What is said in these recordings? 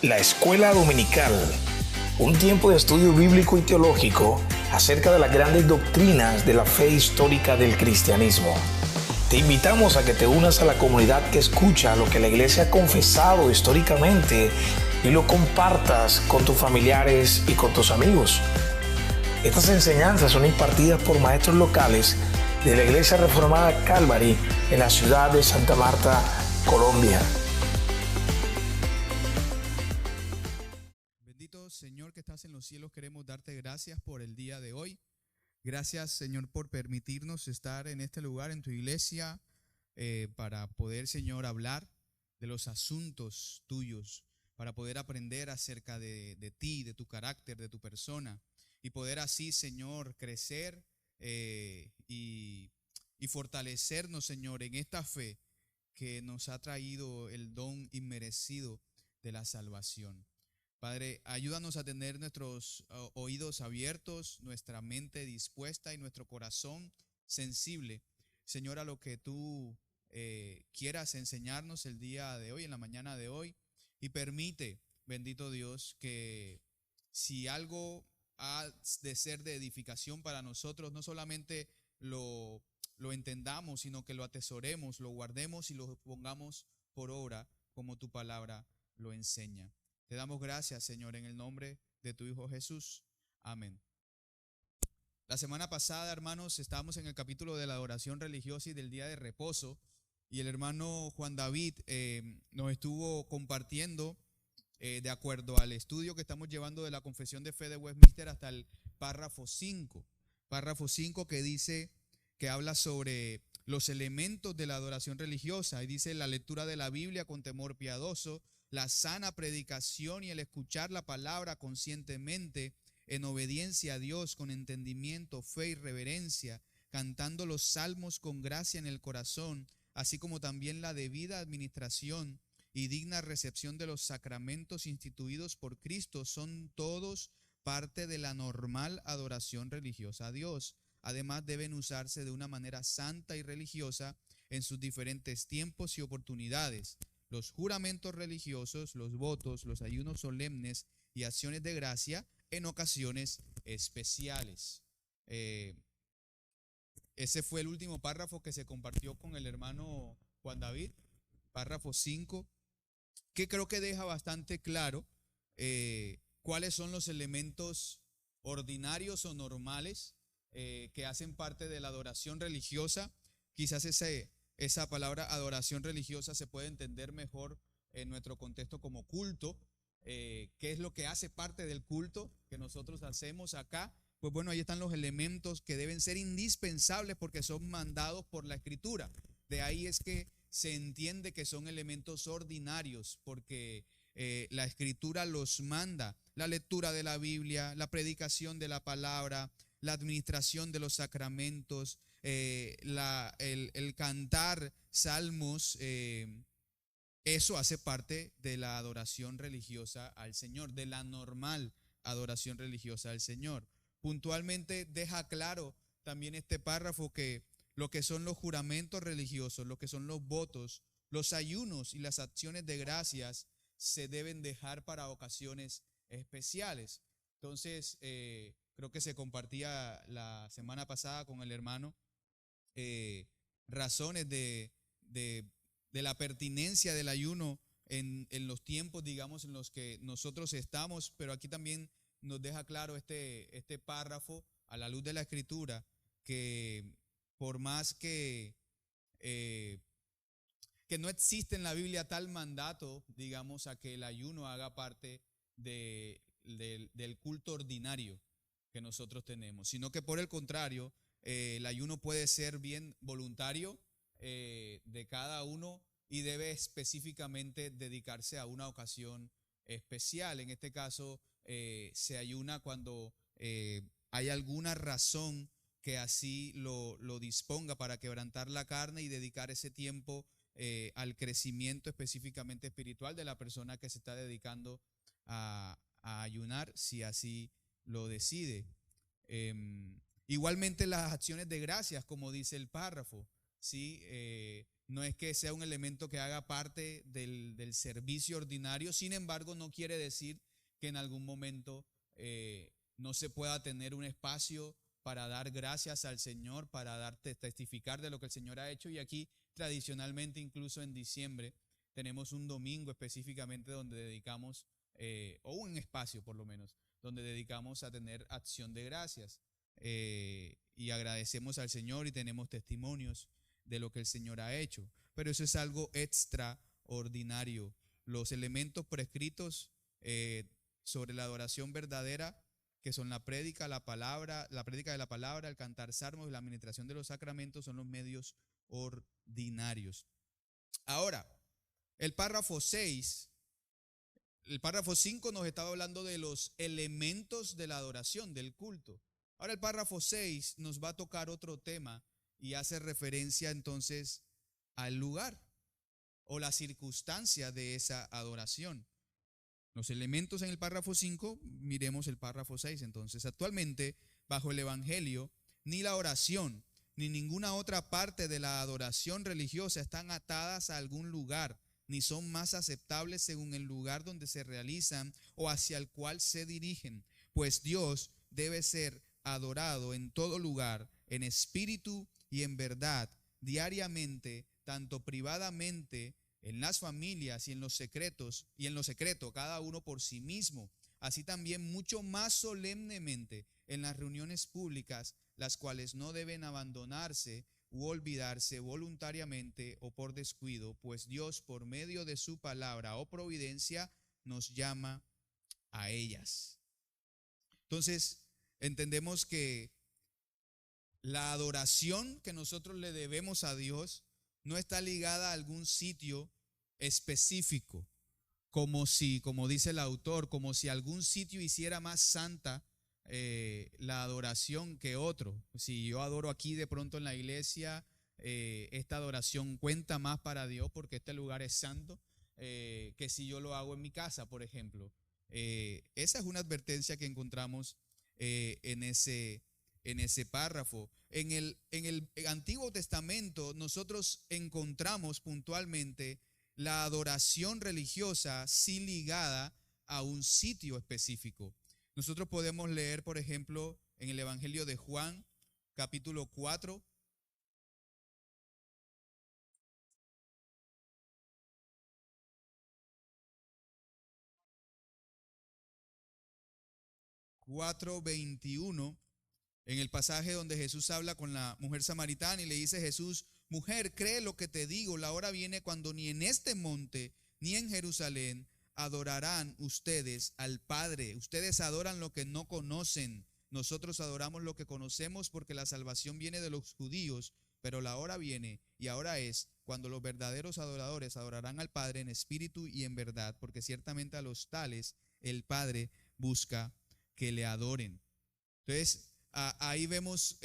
La Escuela Dominical, un tiempo de estudio bíblico y teológico acerca de las grandes doctrinas de la fe histórica del cristianismo. Te invitamos a que te unas a la comunidad que escucha lo que la iglesia ha confesado históricamente y lo compartas con tus familiares y con tus amigos. Estas enseñanzas son impartidas por maestros locales de la Iglesia Reformada Calvary en la ciudad de Santa Marta, Colombia. Bendito Señor que estás en los cielos, queremos darte gracias por el día de hoy. Gracias, Señor, por permitirnos estar en este lugar, en tu iglesia, para poder, Señor, hablar de los asuntos tuyos, para poder aprender acerca de ti, de tu carácter, de tu persona, y poder así, Señor, crecer y fortalecernos, Señor, en esta fe que nos ha traído el don inmerecido de la salvación. Padre, ayúdanos a tener nuestros oídos abiertos, nuestra mente dispuesta y nuestro corazón sensible, Señor, a lo que tú quieras enseñarnos el día de hoy, en la mañana de hoy. Y permite, bendito Dios, que si algo ha de ser de edificación para nosotros, no solamente lo entendamos, sino que lo atesoremos, lo guardemos y lo pongamos por obra, como tu palabra lo enseña. Te damos gracias, Señor, en el nombre de tu Hijo Jesús. Amén. La semana pasada, hermanos, estábamos en el capítulo de la adoración religiosa y del día de reposo, y el hermano Juan David nos estuvo compartiendo de acuerdo al estudio que estamos llevando de la Confesión de Fe de Westminster hasta el párrafo 5 que dice, que habla sobre los elementos de la adoración religiosa, y dice: la lectura de la Biblia con temor piadoso, la sana predicación y el escuchar la palabra conscientemente en obediencia a Dios con entendimiento, fe y reverencia, cantando los salmos con gracia en el corazón, así como también la debida administración y digna recepción de los sacramentos instituidos por Cristo, son todos parte de la normal adoración religiosa a Dios. Además, deben usarse de una manera santa y religiosa en sus diferentes tiempos y oportunidades. Los juramentos religiosos, los votos, los ayunos solemnes y acciones de gracia en ocasiones especiales. Ese fue el último párrafo que se compartió con el hermano Juan David, párrafo 5, que creo que deja bastante claro cuáles son los elementos ordinarios o normales que hacen parte de la adoración religiosa. Quizás esa palabra adoración religiosa se puede entender mejor en nuestro contexto como culto. ¿Qué es lo que hace parte del culto que nosotros hacemos acá? Pues bueno, ahí están los elementos que deben ser indispensables porque son mandados por la Escritura. De ahí es que se entiende que son elementos ordinarios, porque la Escritura los manda: la lectura de la Biblia, la predicación de la palabra, la administración de los sacramentos, el cantar salmos. Eso hace parte de la adoración religiosa al Señor, de la normal adoración religiosa al Señor. Puntualmente deja claro también este párrafo que lo que son los juramentos religiosos, lo que son los votos, los ayunos y las acciones de gracias se deben dejar para ocasiones especiales. Entonces, creo que se compartía la semana pasada con el hermano razones de la pertinencia del ayuno en los tiempos, digamos, en los que nosotros estamos, pero aquí también nos deja claro este párrafo a la luz de la Escritura, que por más que no existe en la Biblia tal mandato, digamos, a que el ayuno haga parte del culto ordinario que nosotros tenemos, sino que por el contrario, el ayuno puede ser bien voluntario de cada uno y debe específicamente dedicarse a una ocasión especial. En este caso, se ayuna cuando hay alguna razón que así lo disponga para quebrantar la carne y dedicar ese tiempo al crecimiento específicamente espiritual de la persona que se está dedicando a ayunar, si así lo decide. Igualmente las acciones de gracias, como dice el párrafo, ¿sí? No es que sea un elemento que haga parte del servicio ordinario, sin embargo, no quiere decir que en algún momento no se pueda tener un espacio para dar gracias al Señor, para testificar de lo que el Señor ha hecho. Y aquí tradicionalmente, incluso en diciembre, tenemos un domingo específicamente donde dedicamos, o un espacio por lo menos, donde dedicamos a tener acción de gracias. Y agradecemos al Señor y tenemos testimonios de lo que el Señor ha hecho. Pero eso es algo extraordinario. Los elementos prescritos sobre la adoración verdadera, que son la prédica, la prédica de la palabra, el cantar salmos y la administración de los sacramentos, son los medios ordinarios. Ahora, el párrafo 6, el párrafo 5 nos estaba hablando de los elementos de la adoración, del culto. Ahora el párrafo 6 nos va a tocar otro tema y hace referencia entonces al lugar o la circunstancia de esa adoración. Los elementos en el párrafo 5, miremos el párrafo 6. Entonces, actualmente, bajo el Evangelio, ni la oración, ni ninguna otra parte de la adoración religiosa están atadas a algún lugar, ni son más aceptables según el lugar donde se realizan o hacia el cual se dirigen, pues Dios debe ser adorado en todo lugar, en espíritu y en verdad, diariamente, tanto privadamente, en las familias y en lo secreto, cada uno por sí mismo, así también mucho más solemnemente en las reuniones públicas, las cuales no deben abandonarse u olvidarse voluntariamente o por descuido, pues Dios por medio de su palabra o providencia nos llama a ellas. Entonces, entendemos que la adoración que nosotros le debemos a Dios no está ligada a algún sitio específico, como dice el autor, como si algún sitio hiciera más santa la adoración que otro. Si yo adoro aquí de pronto en la iglesia, esta adoración cuenta más para Dios porque este lugar es santo, que si yo lo hago en mi casa, por ejemplo. Esa es una advertencia que encontramos en ese párrafo. En el Antiguo Testamento nosotros encontramos puntualmente la adoración religiosa sí ligada a un sitio específico. Nosotros podemos leer, por ejemplo, en el Evangelio de Juan, capítulo 4, Juan 4:21, en el pasaje donde Jesús habla con la mujer samaritana y le dice: Jesús, mujer, cree lo que te digo, la hora viene cuando ni en este monte ni en Jerusalén adorarán ustedes al Padre. Ustedes adoran lo que no conocen. Nosotros adoramos lo que conocemos, porque la salvación viene de los judíos, pero la hora viene y ahora es cuando los verdaderos adoradores adorarán al Padre en espíritu y en verdad, porque ciertamente a los tales el Padre busca que le adoren. Entonces, ahí vemos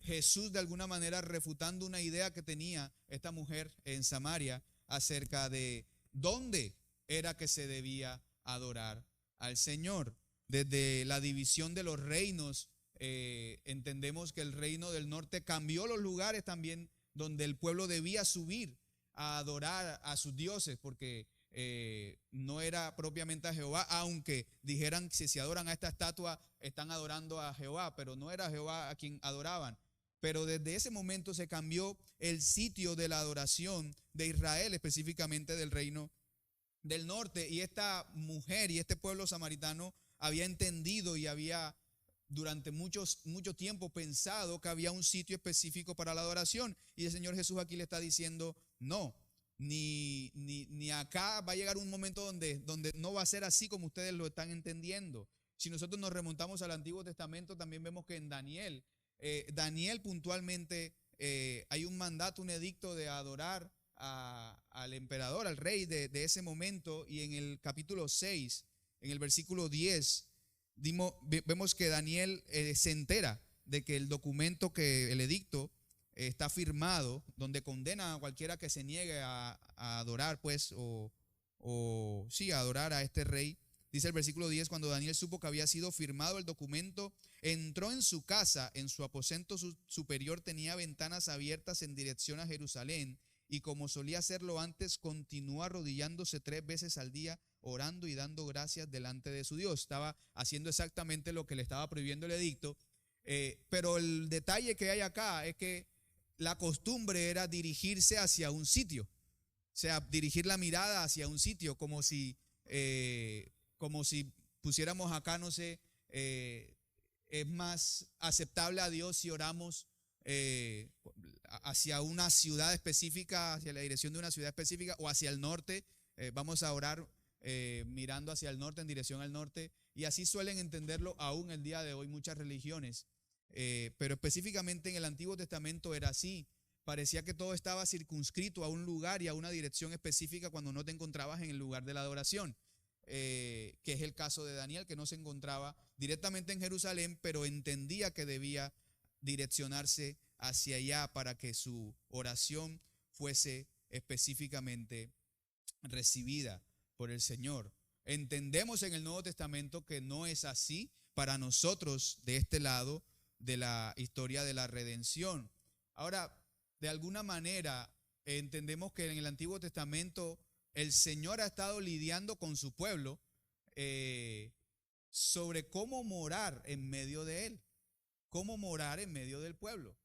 Jesús de alguna manera refutando una idea que tenía esta mujer en Samaria acerca de dónde era que se debía adorar al Señor. Desde la división de los reinos, entendemos que el reino del norte cambió los lugares también donde el pueblo debía subir a adorar a sus dioses, porque no era propiamente a Jehová, aunque dijeran que si adoran a esta estatua están adorando a Jehová, pero no era Jehová a quien adoraban. Pero desde ese momento se cambió el sitio de la adoración de Israel, específicamente del reino del norte, y esta mujer y este pueblo samaritano había entendido y había durante mucho tiempo pensado que había un sitio específico para la adoración, y el Señor Jesús aquí le está diciendo: no, ni acá va a llegar un momento donde no va a ser así como ustedes lo están entendiendo. Si nosotros nos remontamos al Antiguo Testamento, también vemos que en Daniel puntualmente hay un mandato, un edicto de adorar al emperador, al rey de ese momento, y en el capítulo 6, en el versículo 10, vemos que Daniel se entera de que el documento, que el edicto está firmado, donde condena a cualquiera que se niegue a adorar, pues, a adorar a este rey. Dice el versículo 10: cuando Daniel supo que había sido firmado el documento, entró en su casa, en su aposento superior tenía ventanas abiertas en dirección a Jerusalén, y como solía hacerlo antes, continuó arrodillándose 3 veces al día, orando y dando gracias delante de su Dios. Estaba haciendo exactamente lo que le estaba prohibiendo el edicto, pero el detalle que hay acá es que la costumbre era dirigirse hacia un sitio, o sea, dirigir la mirada hacia un sitio, como si pusiéramos acá, no sé, es más aceptable a Dios si oramos hacia una ciudad específica, hacia la dirección de una ciudad específica, o hacia el norte. Vamos a orar mirando hacia el norte, en dirección al norte, y así suelen entenderlo aún el día de hoy muchas religiones, pero específicamente en el Antiguo Testamento era así. Parecía que todo estaba circunscrito a un lugar y a una dirección específica cuando no te encontrabas en el lugar de la adoración, que es el caso de Daniel, que no se encontraba directamente en Jerusalén, pero entendía que debía direccionarse hacia allá para que su oración fuese específicamente recibida por el Señor. Entendemos en el Nuevo Testamento que no es así para nosotros de este lado de la historia de la redención. Ahora, de alguna manera entendemos que en el Antiguo Testamento el Señor ha estado lidiando con su pueblo sobre cómo morar en medio de él, cómo morar en medio del pueblo.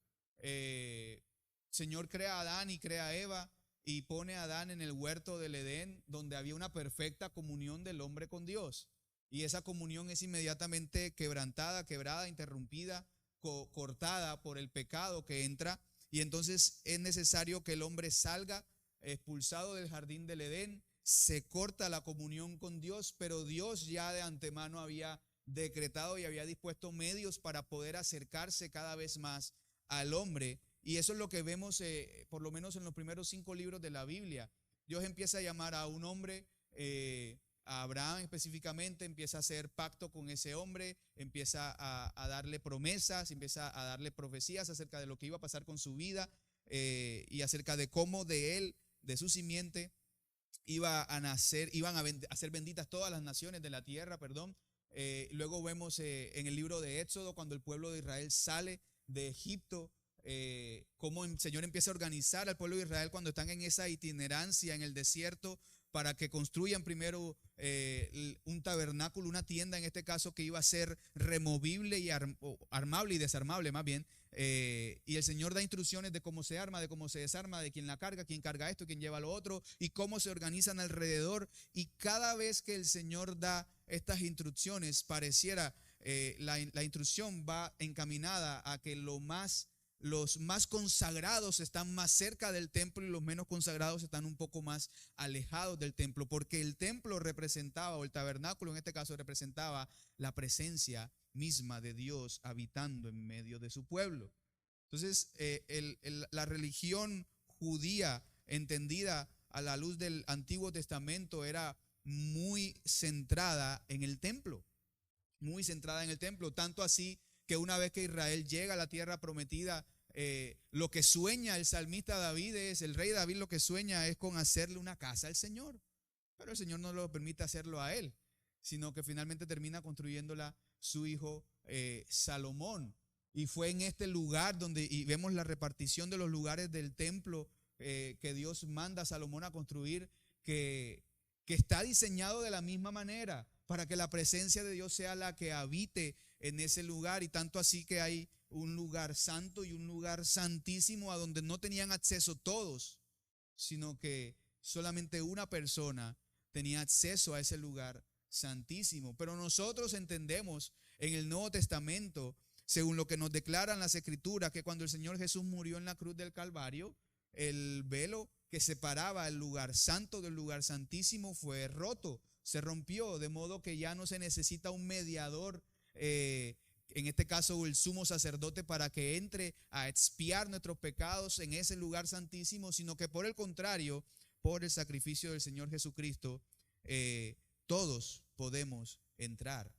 Señor crea a Adán y crea a Eva y pone a Adán en el huerto del Edén, donde había una perfecta comunión del hombre con Dios. Y esa comunión es inmediatamente quebrantada, quebrada, interrumpida, cortada por el pecado que entra. Y entonces es necesario que el hombre salga expulsado del jardín del Edén. Se corta la comunión con Dios, pero Dios ya de antemano había decretado y había dispuesto medios para poder acercarse cada vez más al hombre. Y eso es lo que vemos por lo menos en los primeros 5 libros de la Biblia. Dios empieza a llamar a un hombre, a Abraham específicamente, empieza a hacer pacto con ese hombre, empieza a darle promesas, empieza a darle profecías acerca de lo que iba a pasar con su vida, y acerca de cómo de él, de su simiente, iban a ser benditas todas las naciones de la tierra, perdón. Luego vemos en el libro de Éxodo, cuando el pueblo de Israel sale de Egipto, cómo el Señor empieza a organizar al pueblo de Israel cuando están en esa itinerancia en el desierto, para que construyan primero un tabernáculo, una tienda en este caso, que iba a ser removible y armable y desarmable más bien. Y el Señor da instrucciones de cómo se arma, de cómo se desarma, de quién la carga, quién carga esto, quién lleva lo otro, y cómo se organizan alrededor. Y cada vez que el Señor da estas instrucciones, pareciera la instrucción va encaminada a que los más consagrados están más cerca del templo y los menos consagrados están un poco más alejados del templo, porque el templo representaba, o el tabernáculo en este caso representaba, la presencia misma de Dios habitando en medio de su pueblo. Entonces la religión judía, entendida a la luz del Antiguo Testamento, era muy centrada en el templo, muy centrada en el templo, tanto así que una vez que Israel llega a la tierra prometida, lo que sueña el salmista David el rey David lo que sueña es con hacerle una casa al Señor, pero el Señor no lo permite hacerlo a él, sino que finalmente termina construyéndola su hijo Salomón. Y fue en este lugar donde, y vemos la repartición de los lugares del templo que Dios manda a Salomón a construir, que está diseñado de la misma manera para que la presencia de Dios sea la que habite en ese lugar. Y tanto así que hay un lugar santo y un lugar santísimo a donde no tenían acceso todos, sino que solamente una persona tenía acceso a ese lugar santísimo. Pero nosotros entendemos en el Nuevo Testamento, según lo que nos declaran las Escrituras, que cuando el Señor Jesús murió en la cruz del Calvario, el velo que separaba el lugar santo del lugar santísimo fue roto, se rompió, de modo que ya no se necesita un mediador, en este caso el sumo sacerdote, para que entre a expiar nuestros pecados en ese lugar santísimo, sino que por el contrario, por el sacrificio del Señor Jesucristo, todos podemos entrar.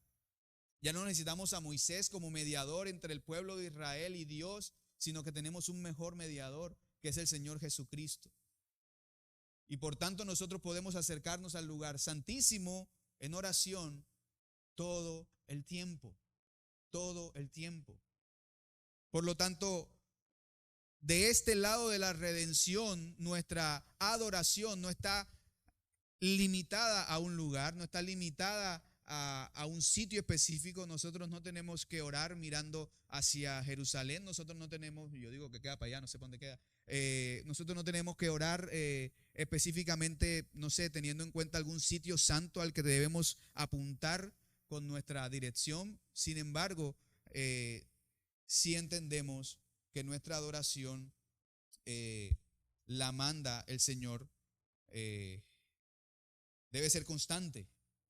Ya no necesitamos a Moisés como mediador entre el pueblo de Israel y Dios, sino que tenemos un mejor mediador, que es el Señor Jesucristo. Y por tanto nosotros podemos acercarnos al lugar santísimo en oración todo el tiempo. todo el tiempo. Por lo tanto, de este lado de la redención, nuestra adoración no está limitada a un lugar, no está limitada a un sitio específico. Nosotros no tenemos que orar mirando hacia Jerusalén. Nosotros no tenemos, yo digo que queda para allá, no sé para dónde queda. Nosotros no tenemos que orar específicamente, no sé, teniendo en cuenta algún sitio santo al que debemos apuntar con nuestra dirección. Sin embargo, sí entendemos que nuestra adoración la manda el Señor. Debe ser constante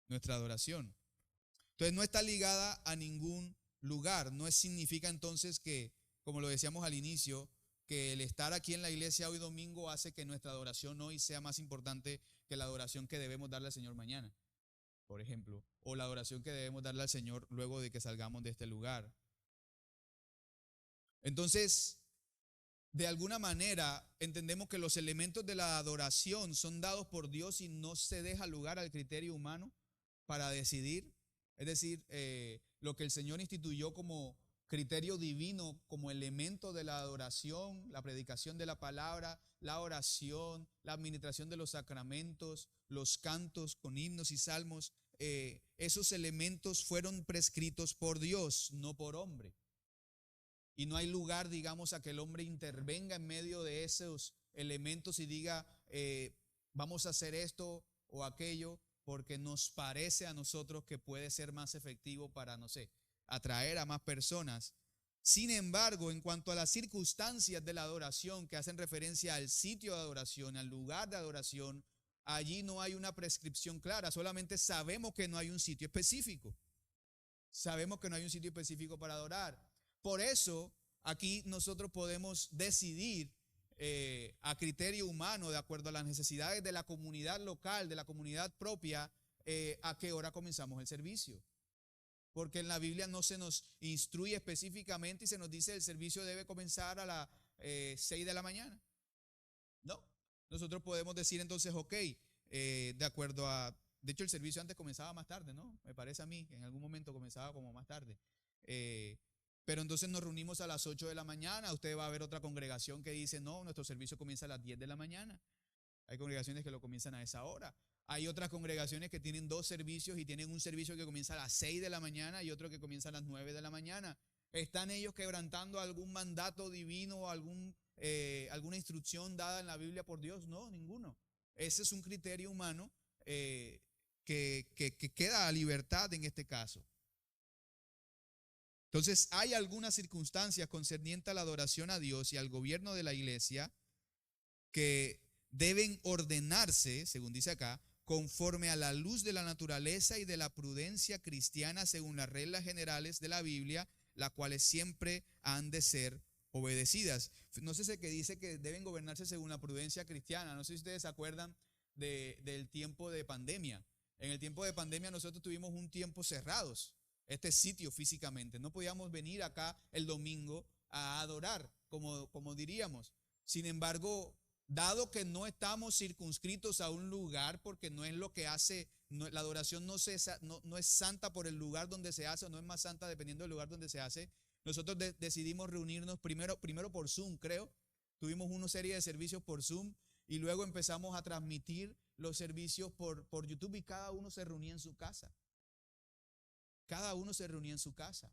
nuestra adoración. Entonces no está ligada a ningún lugar. No significa entonces que, como lo decíamos al inicio, que el estar aquí en la iglesia hoy domingo hace que nuestra adoración hoy sea más importante que la adoración que debemos darle al Señor mañana, por ejemplo, o la adoración que debemos darle al Señor luego de que salgamos de este lugar. Entonces, de alguna manera entendemos que los elementos de la adoración son dados por Dios y no se deja lugar al criterio humano para decidir. Es decir, lo que el Señor instituyó como criterio divino, como elemento de la adoración, la predicación de la palabra, la oración, la administración de los sacramentos, los cantos con himnos y salmos, esos elementos fueron prescritos por Dios, no por hombre. Y no hay lugar, digamos, a que el hombre intervenga en medio de esos elementos y diga, vamos a hacer esto o aquello, porque nos parece a nosotros que puede ser más efectivo para, no sé, atraer a más personas. Sin embargo, en cuanto a las circunstancias de la adoración que hacen referencia al sitio de adoración, al lugar de adoración, allí no hay una prescripción clara, solamente sabemos que no hay un sitio específico. Sabemos que no hay un sitio específico para adorar. Por eso, aquí nosotros podemos decidir a criterio humano, de acuerdo a las necesidades de la comunidad local, de la comunidad propia, a qué hora comenzamos el servicio. Porque en la Biblia no se nos instruye específicamente y se nos dice el servicio debe comenzar a las 6 de la mañana. No, nosotros podemos decir entonces, ok, de acuerdo a... De hecho, el servicio antes comenzaba más tarde, ¿no? Me parece a mí que en algún momento comenzaba como más tarde. Pero entonces nos reunimos a las 8 de la mañana. Usted va a ver otra congregación que dice, no, nuestro servicio comienza a las 10 de la mañana. Hay congregaciones que lo comienzan a esa hora. Hay otras congregaciones que tienen dos servicios y tienen un servicio que comienza a las 6 de la mañana y otro que comienza a las 9 de la mañana. ¿Están ellos quebrantando algún mandato divino o alguna instrucción dada en la Biblia por Dios? No, ninguno. Ese es un criterio humano que queda a libertad en este caso. Entonces, hay algunas circunstancias concernientes a la adoración a Dios y al gobierno de la iglesia que deben ordenarse, según dice acá, conforme a la luz de la naturaleza y de la prudencia cristiana según las reglas generales de la Biblia, las cuales siempre han de ser obedecidas. No sé si que dice que deben gobernarse según la prudencia cristiana. No sé si ustedes se acuerdan del tiempo de pandemia. En el tiempo de pandemia nosotros tuvimos un tiempo cerrados. Este sitio físicamente. No podíamos venir acá el domingo a adorar, como diríamos. Sin embargo, dado que no estamos circunscritos a un lugar, porque no es lo que hace, la adoración no es santa por el lugar donde se hace, o no es más santa dependiendo del lugar donde se hace, nosotros decidimos reunirnos primero por Zoom, creo. Tuvimos una serie de servicios por Zoom y luego empezamos a transmitir los servicios por YouTube y cada uno se reunía en su casa. Cada uno se reunía en su casa.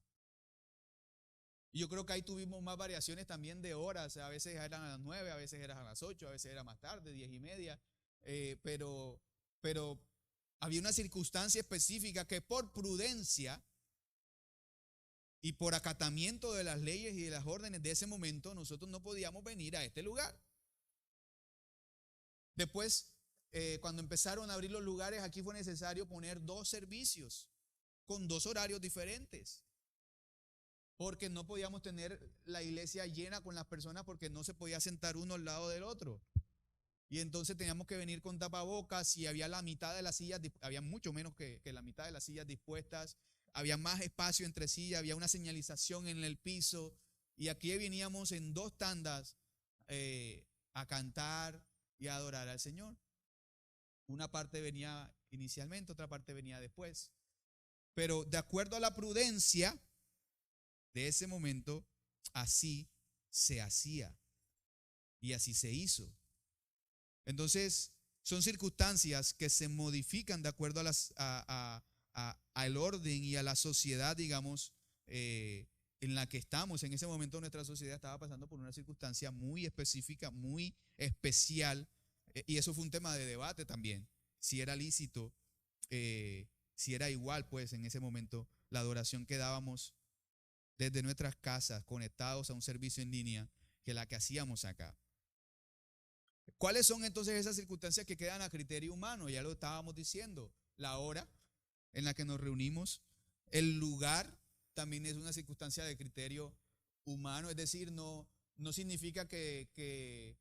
Y yo creo que ahí tuvimos más variaciones también de horas. A veces eran a las 9, a veces eran a las 8, a veces era más tarde, 10:30. Pero había una circunstancia específica que por prudencia y por acatamiento de las leyes y de las órdenes de ese momento, nosotros no podíamos venir a este lugar. Después, cuando empezaron a abrir los lugares, aquí fue necesario poner 2 servicios con 2 horarios diferentes, porque no podíamos tener la iglesia llena con las personas porque no se podía sentar uno al lado del otro. Y entonces teníamos que venir con tapabocas y había la mitad de las sillas, había mucho menos que la mitad de las sillas dispuestas, había más espacio entre sillas, había una señalización en el piso y aquí veníamos en 2 tandas a cantar y a adorar al Señor. Una parte venía inicialmente, otra parte venía después. Pero de acuerdo a la prudencia de ese momento, así se hacía y así se hizo. Entonces, son circunstancias que se modifican de acuerdo al orden y a la sociedad, digamos, en la que estamos. En ese momento nuestra sociedad estaba pasando por una circunstancia muy específica, muy especial, y eso fue un tema de debate también, si era lícito, si era igual, pues, en ese momento, la adoración que dábamos desde nuestras casas, conectados a un servicio en línea, que la que hacíamos acá. ¿Cuáles son entonces esas circunstancias que quedan a criterio humano? Ya lo estábamos diciendo. La hora en la que nos reunimos, el lugar también es una circunstancia de criterio humano. Es decir, no significa que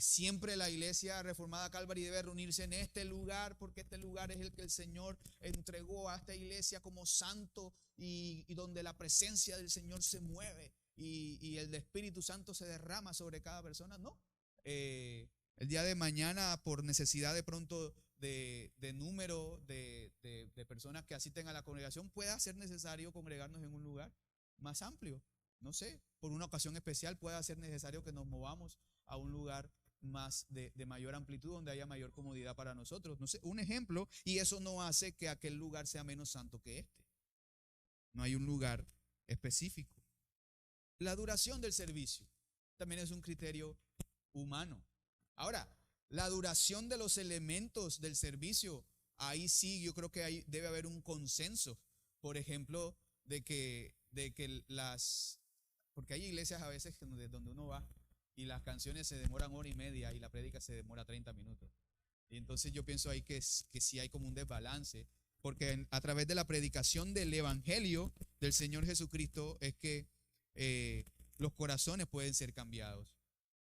siempre la iglesia reformada Calvary debe reunirse en este lugar, porque este lugar es el que el Señor entregó a esta iglesia como santo y donde la presencia del Señor se mueve y el Espíritu Santo se derrama sobre cada persona. No. El día de mañana, por necesidad de pronto de número de personas que asisten a la congregación, pueda ser necesario congregarnos en un lugar más amplio. No sé, por una ocasión especial pueda ser necesario que nos movamos a un lugar más de mayor amplitud, donde haya mayor comodidad para nosotros. No sé, un ejemplo, y eso no hace que aquel lugar sea menos santo que este. No hay un lugar específico. La duración del servicio también es un criterio humano. Ahora, la duración de los elementos del servicio, ahí sí yo creo que ahí debe haber un consenso. Por ejemplo, de que porque hay iglesias a veces donde uno va y las canciones se demoran 1 hora y media y la prédica se demora 30 minutos. Y entonces yo pienso ahí que sí hay como un desbalance, porque a través de la predicación del evangelio del Señor Jesucristo es que los corazones pueden ser cambiados.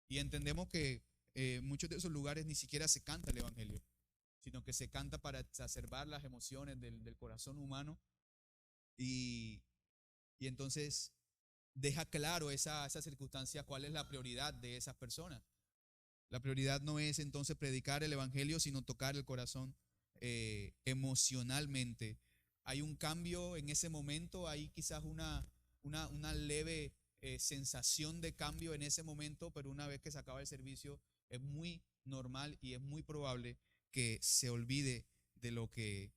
Y entendemos que muchos de esos lugares ni siquiera se canta el evangelio, sino que se canta para exacerbar las emociones del corazón humano. Y entonces deja claro esa circunstancia, cuál es la prioridad de esas personas. La prioridad no es entonces predicar el evangelio, sino tocar el corazón emocionalmente. Hay un cambio en ese momento, hay quizás una leve sensación de cambio en ese momento, pero una vez que se acaba el servicio es muy normal y es muy probable que se olvide de lo que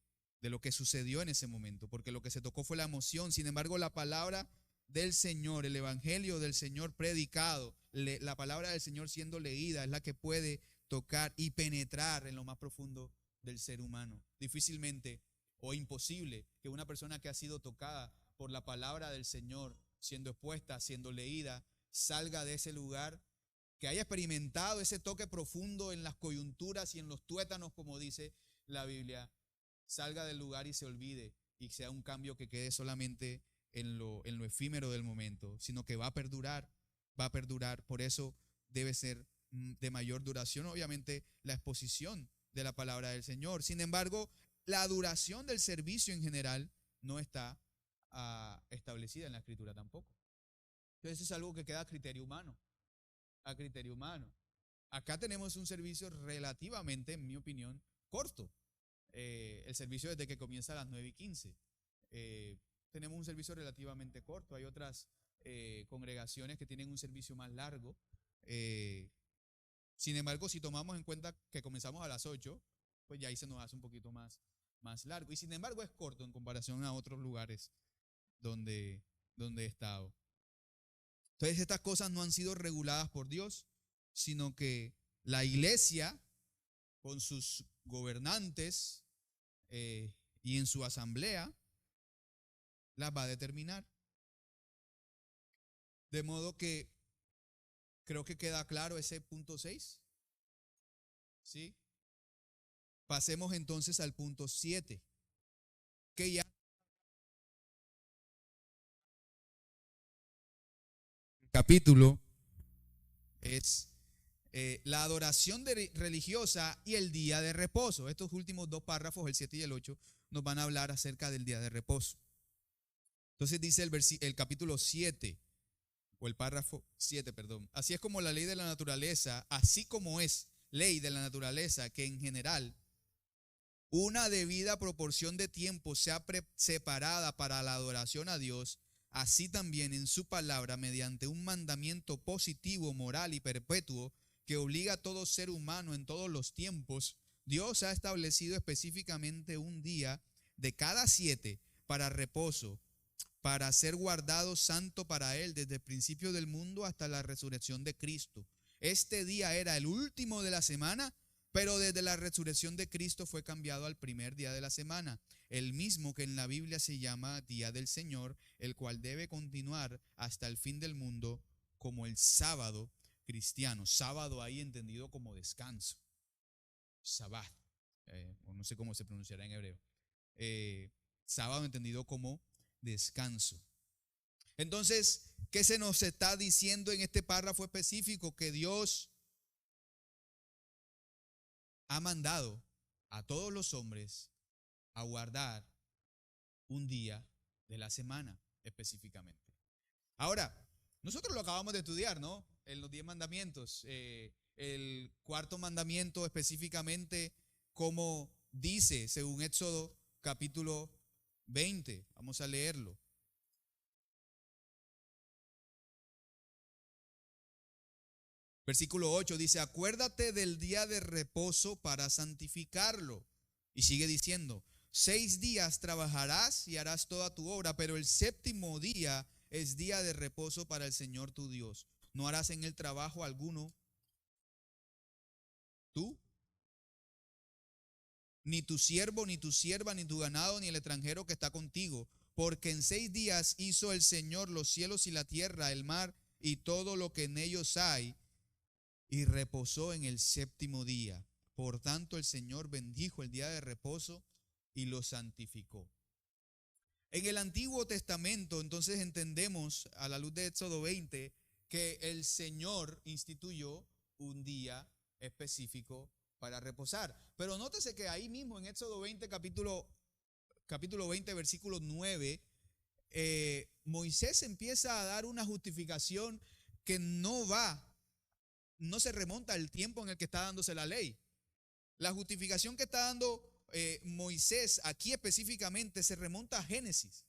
sucedió en ese momento, porque lo que se tocó fue la emoción. Sin embargo, la palabra del Señor, el evangelio del Señor predicado, la palabra del Señor siendo leída, es la que puede tocar y penetrar en lo más profundo del ser humano. Difícilmente o imposible que una persona que ha sido tocada por la palabra del Señor, siendo expuesta, siendo leída, salga de ese lugar, que haya experimentado ese toque profundo en las coyunturas y en los tuétanos, como dice la Biblia, salga del lugar y se olvide, y sea un cambio que quede solamente en lo efímero del momento, sino que va a perdurar. Por eso debe ser de mayor duración, obviamente, la exposición de la palabra del Señor. Sin embargo, la duración del servicio en general no está establecida en la Escritura tampoco. Entonces es algo que queda a criterio humano. Acá tenemos un servicio relativamente, en mi opinión, corto. El servicio desde que comienza a las 9:15. Tenemos un servicio relativamente corto. Hay otras congregaciones que tienen un servicio más largo. Sin embargo, si tomamos en cuenta que comenzamos a las 8, pues ya ahí se nos hace un poquito más largo. Y sin embargo es corto en comparación a otros lugares donde he estado. Entonces estas cosas no han sido reguladas por Dios, sino que la iglesia con sus gobernantes y en su asamblea las va a determinar. De modo que creo que queda claro ese punto 6. ¿Sí? Pasemos entonces al punto 7, que ya el capítulo es la adoración religiosa y el día de reposo. Estos últimos dos párrafos, el 7 y el 8, nos van a hablar acerca del día de reposo. Entonces dice el capítulo 7, o el párrafo 7, perdón. Así es como la ley de la naturaleza, así como es ley de la naturaleza, que en general una debida proporción de tiempo sea separada para la adoración a Dios, así también en su palabra, mediante un mandamiento positivo, moral y perpetuo que obliga a todo ser humano en todos los tiempos, Dios ha establecido específicamente un día de cada 7 para reposo, para ser guardado santo para Él desde el principio del mundo hasta la resurrección de Cristo. Este día era el último de la semana, pero desde la resurrección de Cristo fue cambiado al primer día de la semana, el mismo que en la Biblia se llama Día del Señor, el cual debe continuar hasta el fin del mundo como el sábado cristiano. Sábado ahí entendido como descanso. Sabbat, o no sé cómo se pronunciará en hebreo. Sábado entendido como descanso. Entonces, ¿qué se nos está diciendo en este párrafo específico? Que Dios ha mandado a todos los hombres a guardar un día de la semana específicamente. Ahora, nosotros lo acabamos de estudiar, ¿no? En los 10 mandamientos. El cuarto mandamiento específicamente, como dice según Éxodo capítulo 20. Vamos a leerlo. Versículo 8 dice: acuérdate del día de reposo para santificarlo. Y sigue diciendo: 6 días trabajarás y harás toda tu obra, pero el séptimo día es día de reposo para el Señor tu Dios. No harás en él trabajo alguno, tú, ni tu siervo, ni tu sierva, ni tu ganado, ni el extranjero que está contigo, porque en 6 días hizo el Señor los cielos y la tierra, el mar y todo lo que en ellos hay, y reposó en el séptimo día. Por tanto, el Señor bendijo el día de reposo y lo santificó. En el Antiguo Testamento, entonces entendemos, a la luz de Éxodo 20, que el Señor instituyó un día específico para reposar. Pero nótese que ahí mismo en Éxodo 20, capítulo 20, versículo 9, Moisés empieza a dar una justificación que no se remonta al tiempo en el que está dándose la ley. La justificación que está dando Moisés aquí específicamente se remonta a Génesis.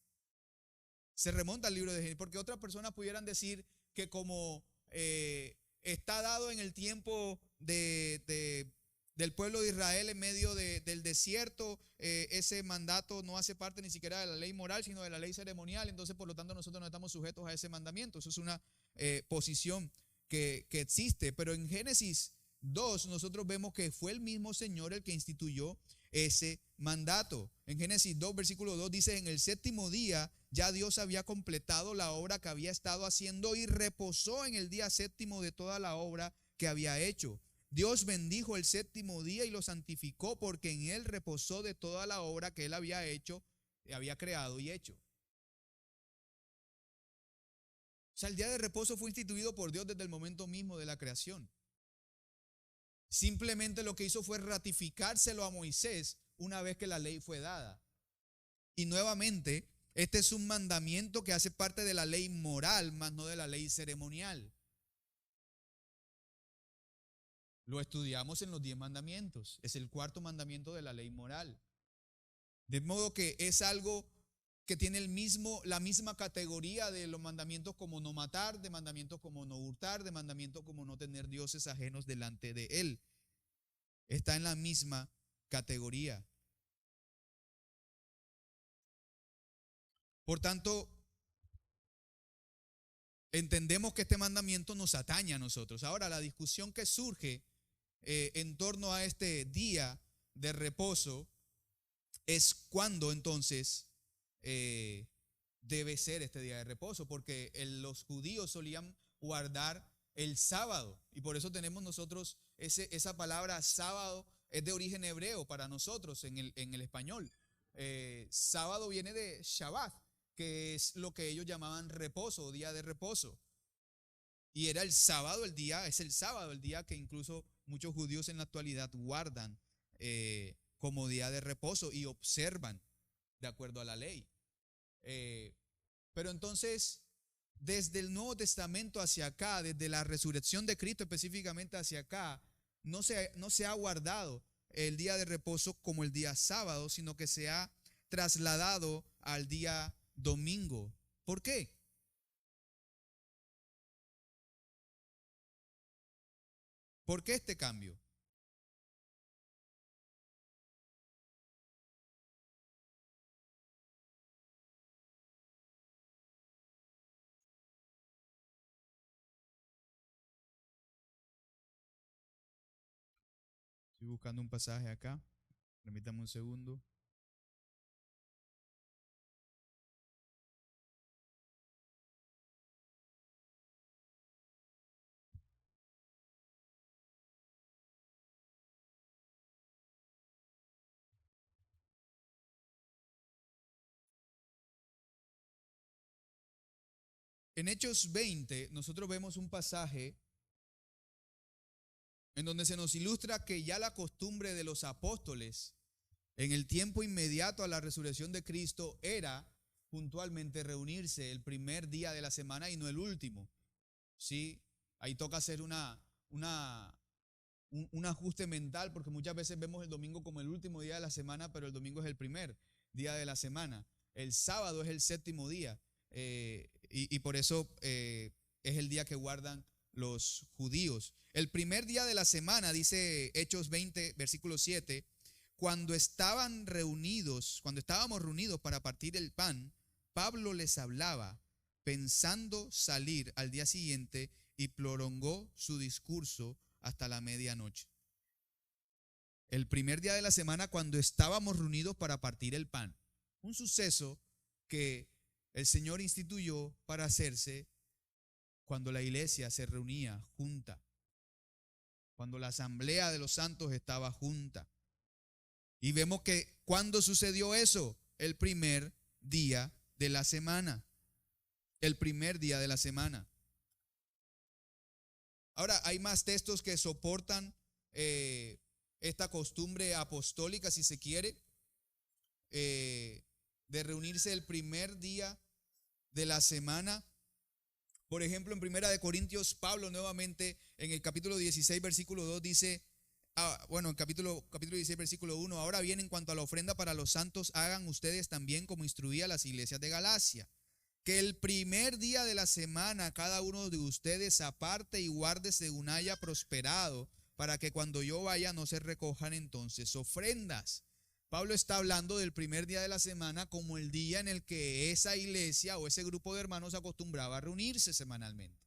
Se remonta al libro de Génesis, porque otras personas pudieran decir que como está dado en el tiempo del pueblo de Israel en medio del desierto, ese mandato no hace parte ni siquiera de la ley moral, sino de la ley ceremonial. Entonces, por lo tanto, nosotros no estamos sujetos a ese mandamiento. Eso es una posición que existe. Pero en Génesis 2 nosotros vemos que fue el mismo Señor el que instituyó ese mandato. En Génesis 2, versículo 2 dice: en el séptimo día ya Dios había completado la obra que había estado haciendo y reposó en el día séptimo de toda la obra que había hecho. Dios bendijo el séptimo día y lo santificó, porque en él reposó de toda la obra que él había hecho, había creado y hecho. O sea, el día de reposo fue instituido por Dios desde el momento mismo de la creación. Simplemente lo que hizo fue ratificárselo a Moisés una vez que la ley fue dada. Y nuevamente, este es un mandamiento que hace parte de la ley moral, más no de la ley ceremonial. Lo estudiamos en los 10 mandamientos. Es el cuarto mandamiento de la ley moral. De modo que es algo que tiene la misma categoría de los mandamientos como no matar, de mandamientos como no hurtar, de mandamientos como no tener dioses ajenos delante de él. Está en la misma categoría. Por tanto, entendemos que este mandamiento nos atañe a nosotros. Ahora, la discusión que surge en torno a este día de reposo es cuándo entonces debe ser este día de reposo, porque los judíos solían guardar el sábado, y por eso tenemos nosotros esa palabra sábado es de origen hebreo para nosotros en el español. Sábado viene de Shabbat, que es lo que ellos llamaban reposo o día de reposo. Y era el sábado, es el sábado el día que incluso muchos judíos en la actualidad guardan como día de reposo y observan de acuerdo a la ley. Pero entonces, desde el Nuevo Testamento hacia acá, desde la resurrección de Cristo específicamente hacia acá, no se ha guardado el día de reposo como el día sábado, sino que se ha trasladado al día domingo. ¿Por qué? ¿Por qué este cambio? Estoy buscando un pasaje acá. Permítame un segundo. En Hechos 20, nosotros vemos un pasaje en donde se nos ilustra que ya la costumbre de los apóstoles en el tiempo inmediato a la resurrección de Cristo era puntualmente reunirse el primer día de la semana y no el último. ¿Sí? Ahí toca hacer un ajuste mental, porque muchas veces vemos el domingo como el último día de la semana, pero el domingo es el primer día de la semana. El sábado es el séptimo día, y por eso es el día que guardan los judíos. El primer día de la semana, dice Hechos 20, versículo 7, cuando estábamos reunidos para partir el pan, Pablo les hablaba pensando salir al día siguiente y prolongó su discurso hasta la medianoche. El primer día de la semana, cuando estábamos reunidos para partir el pan, un suceso que el Señor instituyó para hacerse cuando la iglesia se reunía junta, cuando la asamblea de los santos estaba junta. Y vemos que ¿cuándo sucedió eso? El primer día de la semana. El primer día de la semana. Ahora, hay más textos que soportan esta costumbre apostólica, si se quiere, de reunirse el primer día de la semana. Por ejemplo, en 1 Corintios, Pablo nuevamente en el capítulo 16, versículo 2 dice, en capítulo 16, versículo 1, ahora bien, en cuanto a la ofrenda para los santos, hagan ustedes también como instruía las iglesias de Galacia, que el primer día de la semana cada uno de ustedes aparte y guarde según haya prosperado, para que cuando yo vaya no se recojan entonces ofrendas. Pablo está hablando del primer día de la semana como el día en el que esa iglesia o ese grupo de hermanos acostumbraba a reunirse semanalmente.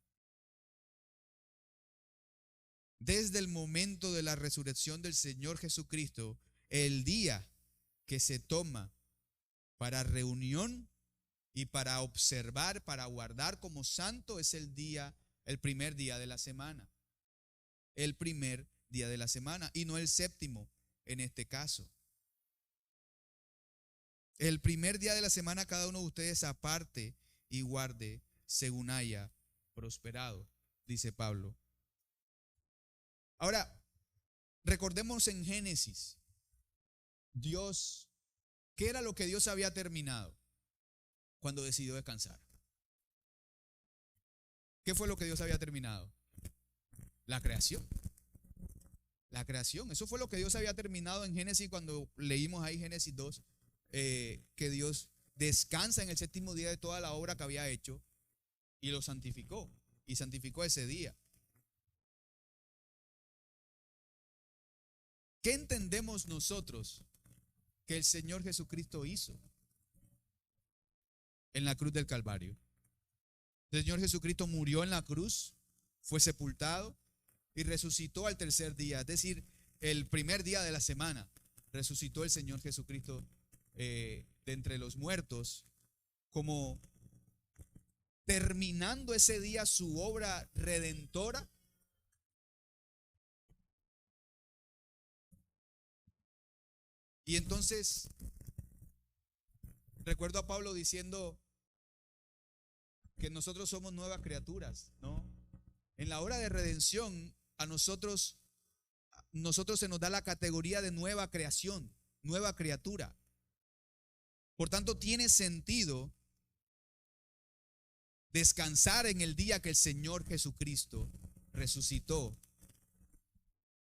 Desde el momento de la resurrección del Señor Jesucristo, el día que se toma para reunión y para observar, para guardar como santo, es el primer día de la semana. El primer día de la semana y no el séptimo en este caso. El primer día de la semana cada uno de ustedes aparte y guarde según haya prosperado, dice Pablo. Ahora, recordemos en Génesis, ¿qué era lo que Dios había terminado cuando decidió descansar? ¿Qué fue lo que Dios había terminado? La creación. La creación, eso fue lo que Dios había terminado en Génesis cuando leímos ahí Génesis 2. Que Dios descansa en el séptimo día de toda la obra que había hecho y lo santificó, y santificó ese día. ¿Qué entendemos nosotros que el Señor Jesucristo hizo en la cruz del Calvario? El Señor Jesucristo murió en la cruz, fue sepultado y resucitó al tercer día, es decir, el primer día de la semana resucitó el Señor Jesucristo de entre los muertos, como terminando ese día su obra redentora. Y entonces recuerdo a Pablo diciendo que nosotros somos nuevas criaturas, ¿no? En la obra de redención a nosotros se nos da la categoría de nueva creación, nueva criatura. Por tanto, tiene sentido descansar en el día que el Señor Jesucristo resucitó,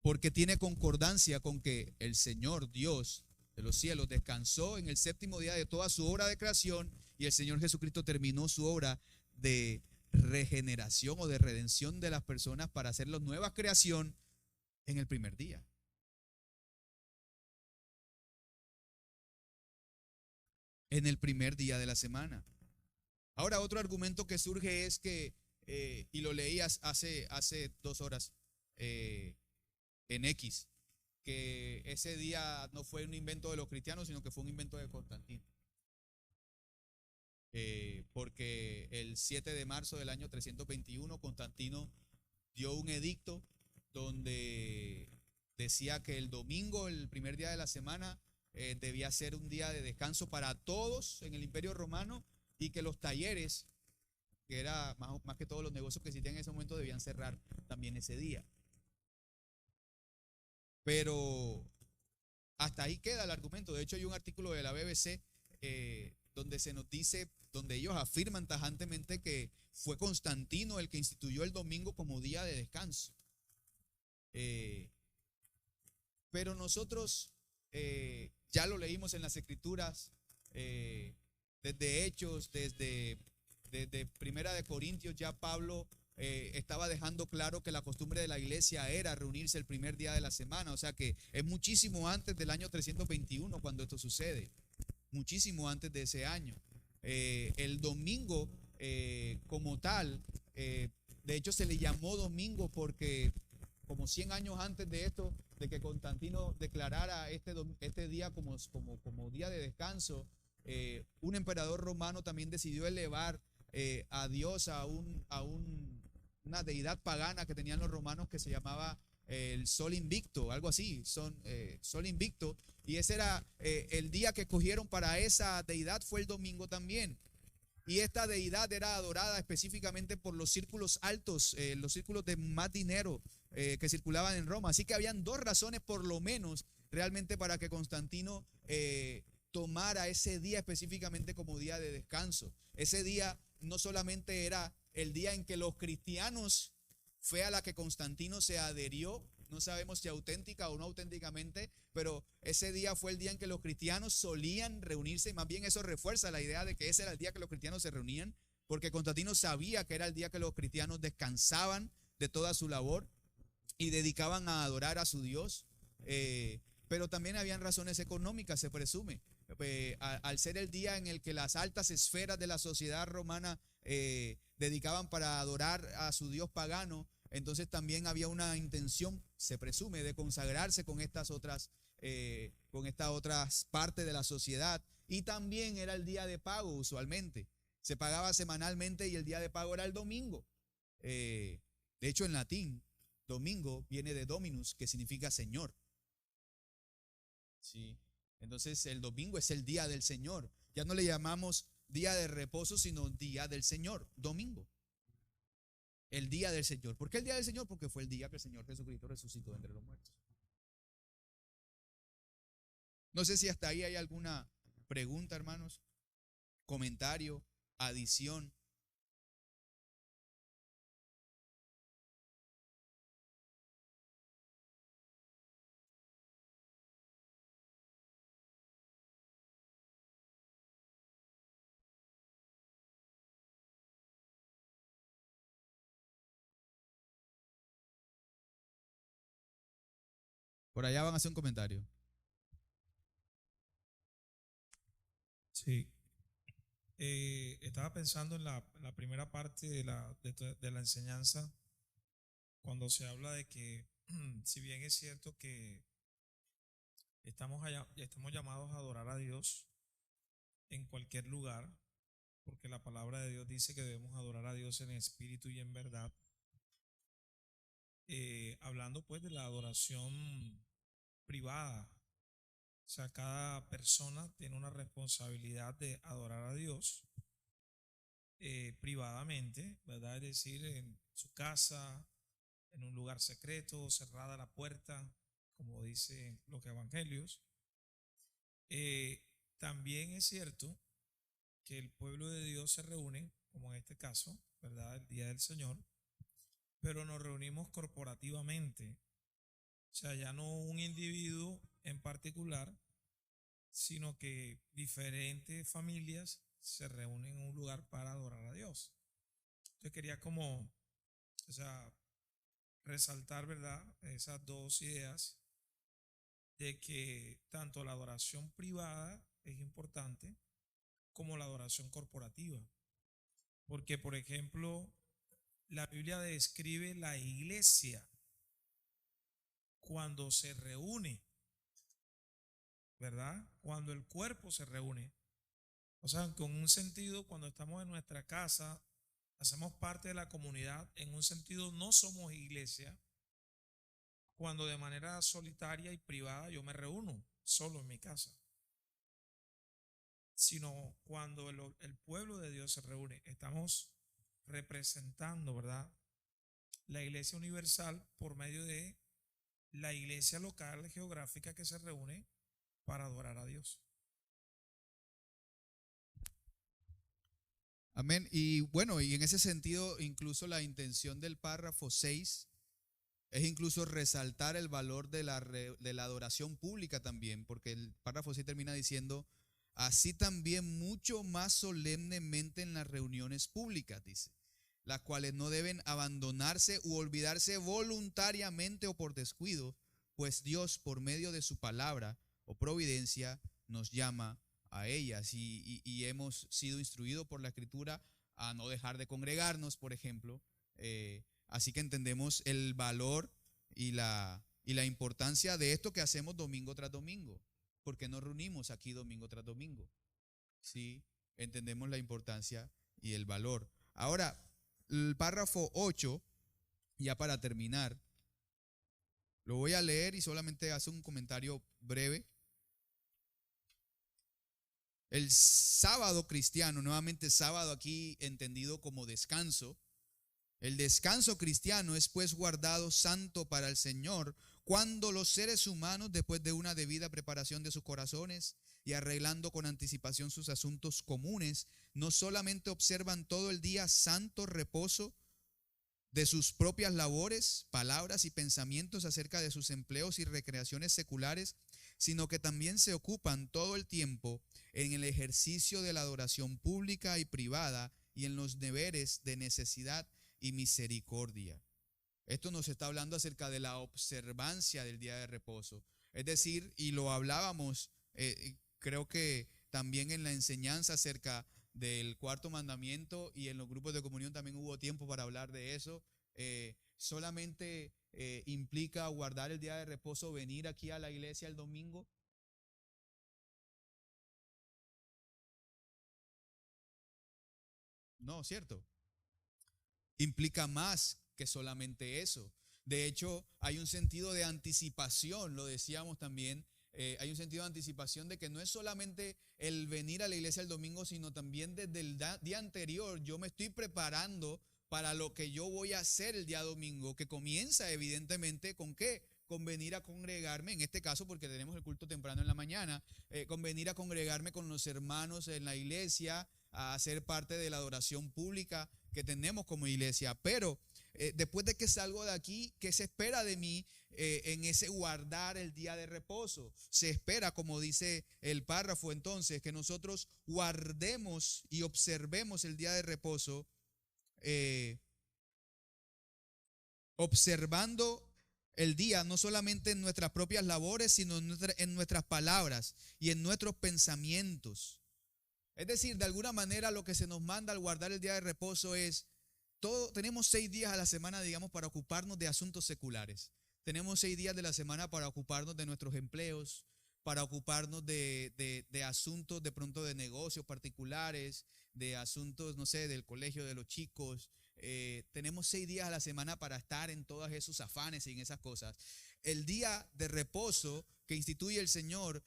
porque tiene concordancia con que el Señor Dios de los cielos descansó en el séptimo día de toda su obra de creación, y el Señor Jesucristo terminó su obra de regeneración o de redención de las personas para hacerlos nueva creación en el primer día. En el primer día de la semana. Ahora, otro argumento que surge es que, y lo leí hace 2 horas en X, que ese día no fue un invento de los cristianos, sino que fue un invento de Constantino. Porque el 7 de marzo del año 321, Constantino dio un edicto donde decía que el domingo, el primer día de la semana, debía ser un día de descanso para todos en el Imperio Romano, y que los talleres, que era más que todos los negocios que existían en ese momento, debían cerrar también ese día. Pero hasta ahí queda el argumento. De hecho, hay un artículo de la BBC donde se nos dice, donde ellos afirman tajantemente que fue Constantino el que instituyó el domingo como día de descanso. Pero nosotros ya lo leímos en las Escrituras, desde Hechos, desde Primera de Corintios, ya Pablo estaba dejando claro que la costumbre de la iglesia era reunirse el primer día de la semana. O sea que es muchísimo antes del año 321 cuando esto sucede, muchísimo antes de ese año. El domingo como tal, de hecho se le llamó domingo porque como 100 años antes de esto, de que Constantino declarara este día como día de descanso, un emperador romano también decidió elevar a Dios a una deidad pagana que tenían los romanos, que se llamaba el Sol Invicto, algo así, Sol Invicto, y ese era el día que escogieron para esa deidad, fue el domingo también. Y esta deidad era adorada específicamente por los círculos altos, los círculos de más dinero que circulaban en Roma. Así que habían 2 razones por lo menos realmente para que Constantino tomara ese día específicamente como día de descanso. Ese día no solamente era el día en que los cristianos, fue a la que Constantino se adherió, no sabemos si auténtica o no auténticamente, pero ese día fue el día en que los cristianos solían reunirse, y más bien eso refuerza la idea de que ese era el día que los cristianos se reunían, porque Constantino sabía que era el día que los cristianos descansaban de toda su labor y dedicaban a adorar a su Dios. Pero también habían razones económicas, se presume. Al ser el día en el que las altas esferas de la sociedad romana dedicaban para adorar a su Dios pagano, entonces también había una intención, se presume, de consagrarse con estas otras partes de la sociedad. Y también era el día de pago usualmente. Se pagaba semanalmente y el día de pago era el domingo. De hecho, en latín, domingo viene de dominus, que significa Señor. Sí. Entonces el domingo es el día del Señor. Ya no le llamamos día de reposo, sino día del Señor, domingo. El día del Señor. ¿Por qué el día del Señor? Porque fue el día que el Señor Jesucristo resucitó entre los muertos. No sé si hasta ahí hay alguna pregunta, hermanos, comentario, adición. Por allá van a hacer un comentario. Sí, estaba pensando en la primera parte de la enseñanza, cuando se habla de que, si bien es cierto que estamos llamados a adorar a Dios en cualquier lugar, porque la palabra de Dios dice que debemos adorar a Dios en espíritu y en verdad, hablando pues de la adoración privada. O sea, cada persona tiene una responsabilidad de adorar a Dios privadamente, ¿verdad? Es decir, en su casa, en un lugar secreto, cerrada la puerta, como dicen los evangelios. También es cierto que el pueblo de Dios se reúne, como en este caso, ¿verdad? El día del Señor, pero nos reunimos corporativamente. O sea, ya no un individuo en particular, sino que diferentes familias se reúnen en un lugar para adorar a Dios. Entonces quería como, o sea, resaltar, ¿verdad?, esas dos ideas de que tanto la adoración privada es importante como la adoración corporativa. Porque, por ejemplo, la Biblia describe la iglesia cuando se reúne, ¿verdad? Cuando el cuerpo se reúne. O sea, con un sentido, cuando estamos en nuestra casa, hacemos parte de la comunidad, en un sentido no somos iglesia, cuando de manera solitaria y privada yo me reúno solo en mi casa, sino cuando el pueblo de Dios se reúne, estamos representando, ¿verdad?, la iglesia universal por medio de la iglesia local geográfica que se reúne para adorar a Dios. Amén. Y bueno, y en ese sentido, incluso la intención del párrafo 6 es incluso resaltar el valor de la adoración pública también, porque el párrafo 6 termina diciendo, así también mucho más solemnemente en las reuniones públicas, dice, las cuales no deben abandonarse u olvidarse voluntariamente o por descuido, pues Dios por medio de su palabra o providencia nos llama a ellas y hemos sido instruidos por la Escritura a no dejar de congregarnos, por ejemplo. Así que entendemos el valor y la importancia de esto que hacemos domingo tras domingo, porque nos reunimos aquí domingo tras domingo. Sí, entendemos la importancia y el valor. Ahora, el párrafo 8, ya para terminar, lo voy a leer y solamente hace un comentario breve. El sábado cristiano, nuevamente sábado aquí entendido como descanso, el descanso cristiano es pues guardado santo para el Señor cuando los seres humanos, después de una debida preparación de sus corazones y arreglando con anticipación sus asuntos comunes, no solamente observan todo el día santo reposo de sus propias labores, palabras y pensamientos acerca de sus empleos y recreaciones seculares, sino que también se ocupan todo el tiempo en el ejercicio de la adoración pública y privada y en los deberes de necesidad y misericordia. Esto nos está hablando acerca de la observancia del día de reposo. Es decir, y lo hablábamos, creo que también en la enseñanza acerca del cuarto mandamiento y en los grupos de comunión también hubo tiempo para hablar de eso. Solamente implica guardar el día de reposo, venir aquí a la iglesia el domingo. No, ¿cierto? Implica más que solamente eso. De hecho, hay un sentido de anticipación, lo decíamos también, hay un sentido de anticipación de que no es solamente el venir a la iglesia el domingo, sino también desde el día anterior yo me estoy preparando para lo que yo voy a hacer el día domingo, que comienza evidentemente ¿con qué? Con venir a congregarme, en este caso porque tenemos el culto temprano en la mañana, con venir a congregarme con los hermanos en la iglesia, a ser parte de la adoración pública que tenemos como iglesia. Pero después de que salgo de aquí, ¿qué se espera de mí en ese guardar el día de reposo? Se espera, como dice el párrafo entonces, que nosotros guardemos y observemos el día de reposo, observando el día no solamente en nuestras propias labores, sino en nuestras palabras y en nuestros pensamientos. Es decir, de alguna manera lo que se nos manda al guardar el día de reposo es, tenemos 6 días a la semana, digamos, para ocuparnos de asuntos seculares. Tenemos 6 días de la semana para ocuparnos de nuestros empleos, para ocuparnos de asuntos de pronto de negocios particulares, de asuntos, no sé, del colegio de los chicos. Tenemos 6 días a la semana para estar en todos esos afanes y en esas cosas. El día de reposo que instituye el Señor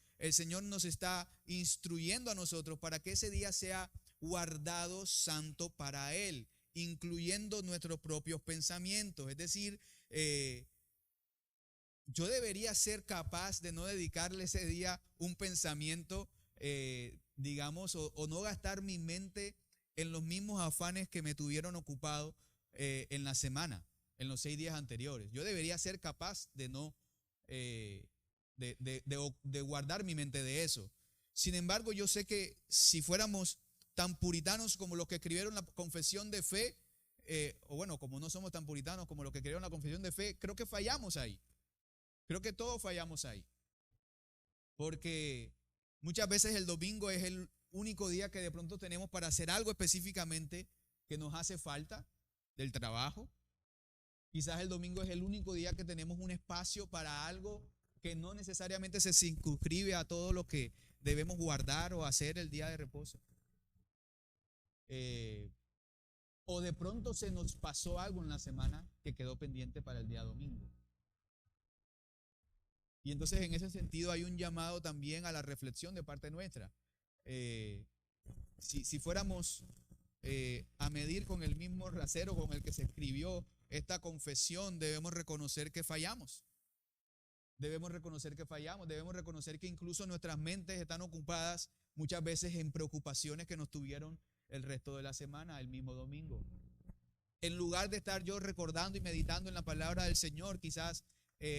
nos está instruyendo a nosotros para que ese día sea guardado santo para Él, incluyendo nuestros propios pensamientos. Es decir, yo debería ser capaz de no dedicarle ese día un pensamiento, digamos, o no gastar mi mente en los mismos afanes que me tuvieron ocupado en la semana, en los 6 días anteriores. Yo debería ser capaz de no, de guardar mi mente de eso. Sin embargo, yo sé que si fuéramos tan puritanos como los que escribieron la confesión de fe, o bueno, como no somos tan puritanos como lo que creyeron la confesión de fe, creo que fallamos ahí. Creo que todos fallamos ahí. Porque muchas veces el domingo es el único día que de pronto tenemos para hacer algo específicamente que nos hace falta del trabajo. Quizás el domingo es el único día que tenemos un espacio para algo que no necesariamente se circunscribe a todo lo que debemos guardar o hacer el día de reposo. O de pronto se nos pasó algo en la semana que quedó pendiente para el día domingo. Y entonces en ese sentido hay un llamado también a la reflexión de parte nuestra. Si fuéramos a medir con el mismo rasero con el que se escribió esta confesión, debemos reconocer que fallamos. Debemos reconocer que fallamos, debemos reconocer que incluso nuestras mentes están ocupadas muchas veces en preocupaciones que nos tuvieron el resto de la semana, el mismo domingo. En lugar de estar yo recordando y meditando en la palabra del Señor, quizás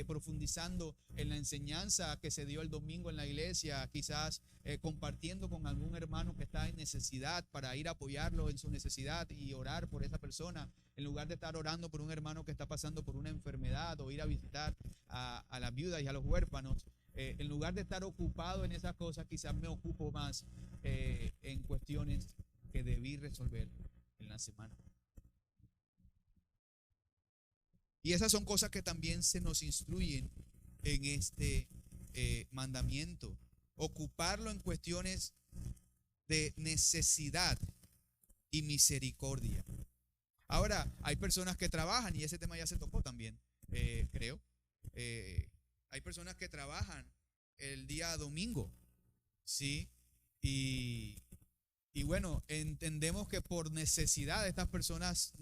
profundizando en la enseñanza que se dio el domingo en la iglesia, quizás compartiendo con algún hermano que está en necesidad para ir a apoyarlo en su necesidad y orar por esa persona, en lugar de estar orando por un hermano que está pasando por una enfermedad o ir a visitar a las viudas y a los huérfanos, en lugar de estar ocupado en esas cosas, quizás me ocupo más en cuestiones que debí resolver en la semana. Y esas son cosas que también se nos instruyen en este mandamiento. Ocuparlo en cuestiones de necesidad y misericordia. Ahora, hay personas que trabajan, y ese tema ya se tocó también, creo. Hay personas que trabajan el día domingo, ¿sí? Y bueno, entendemos que por necesidad estas personas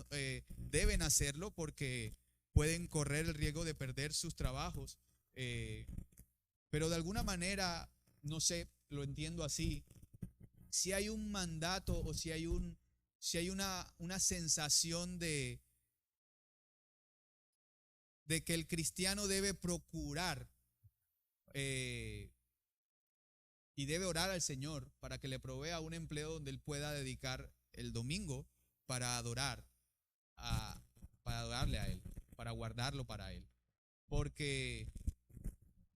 deben hacerlo porque pueden correr el riesgo de perder sus trabajos, pero de alguna manera, no sé, lo entiendo así, si hay un mandato o si hay una sensación de que el cristiano debe procurar y debe orar al Señor para que le provea un empleo donde él pueda dedicar el domingo para adorarle a Él, para guardarlo para Él. Porque,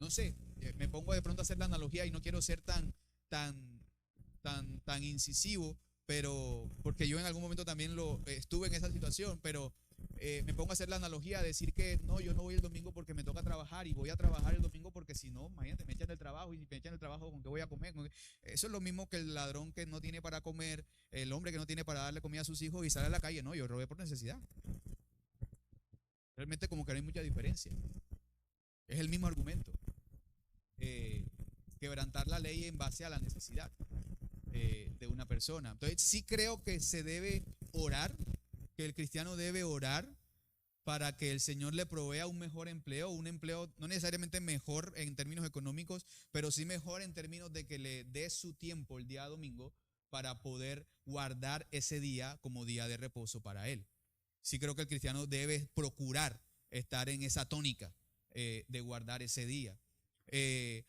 no sé, me pongo de pronto a hacer la analogía y no quiero ser tan incisivo, pero porque yo en algún momento también estuve en esa situación, pero me pongo a hacer la analogía, a decir que no, yo no voy el domingo porque me toca trabajar y voy a trabajar el domingo porque si no, imagínate, me echan del trabajo y si me echan del trabajo, ¿con qué voy a comer? Eso es lo mismo que el ladrón que no tiene para comer, el hombre que no tiene para darle comida a sus hijos y sale a la calle. No, yo robé por necesidad. Realmente como que no hay mucha diferencia. Es el mismo argumento. Quebrantar la ley en base a la necesidad de una persona. Entonces sí creo que se debe orar, que el cristiano debe orar para que el Señor le provea un mejor empleo, un empleo no necesariamente mejor en términos económicos, pero sí mejor en términos de que le dé su tiempo el día domingo para poder guardar ese día como día de reposo para él. Sí creo que el cristiano debe procurar estar en esa tónica de guardar ese día.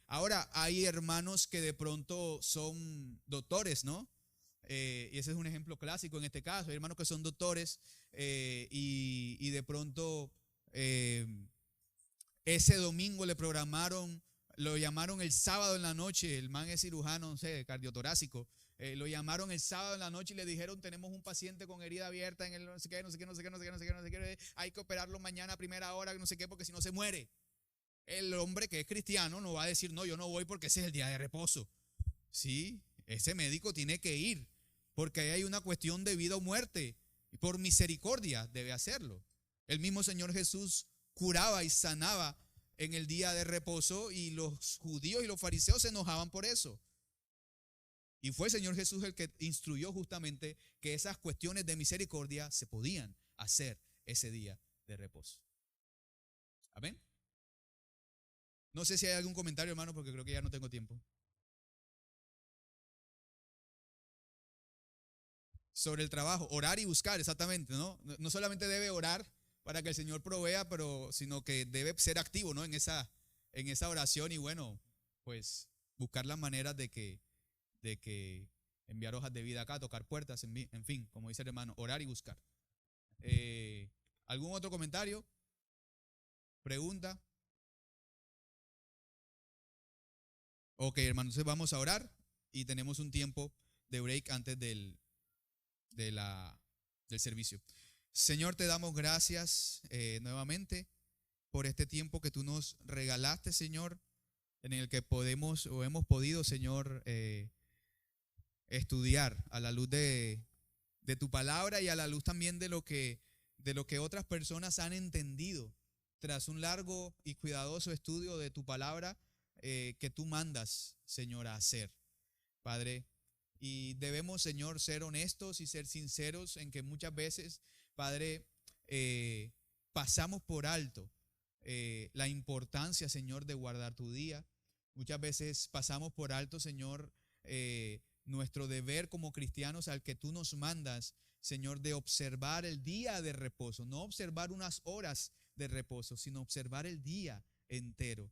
Ahora, hay hermanos que de pronto son doctores, ¿no? Y ese es un ejemplo clásico en este caso. Hay hermanos que son doctores y de pronto ese domingo le programaron, lo llamaron el sábado en la noche. El man es cirujano, no sé, cardiotorácico. Lo llamaron el sábado en la noche y le dijeron: tenemos un paciente con herida abierta en el no sé qué, hay que operarlo mañana a primera hora, no sé qué, porque si no se muere. El hombre que es cristiano no va a decir: no, yo no voy porque ese es el día de reposo. Sí, ese médico tiene que ir porque ahí hay una cuestión de vida o muerte y por misericordia debe hacerlo. El mismo Señor Jesús curaba y sanaba en el día de reposo y los judíos y los fariseos se enojaban por eso. Y fue el Señor Jesús el que instruyó justamente que esas cuestiones de misericordia se podían hacer ese día de reposo. Amén. No sé si hay algún comentario, hermano, porque creo que ya no tengo tiempo. Sobre el trabajo, orar y buscar, exactamente, ¿no? No solamente debe orar para que el Señor provea, sino que debe ser activo, ¿no? En esa oración y bueno, pues buscar las maneras de que enviar hojas de vida acá, tocar puertas, en fin, como dice el hermano, orar y buscar. ¿Algún otro comentario? ¿Pregunta? Ok, hermanos, entonces vamos a orar y tenemos un tiempo de break antes del servicio. Señor, te damos gracias nuevamente por este tiempo que tú nos regalaste, Señor, en el que podemos o hemos podido, Señor, estudiar a la luz de tu palabra y a la luz también de lo que otras personas han entendido tras un largo y cuidadoso estudio de tu palabra que tú mandas, Señor, a hacer, Padre. Y debemos, Señor, ser honestos y ser sinceros en que muchas veces, Padre, pasamos por alto la importancia, Señor, de guardar tu día. Muchas veces pasamos por alto, Señor, nuestro deber como cristianos al que tú nos mandas, Señor, de observar el día de reposo, no observar unas horas de reposo, sino observar el día entero,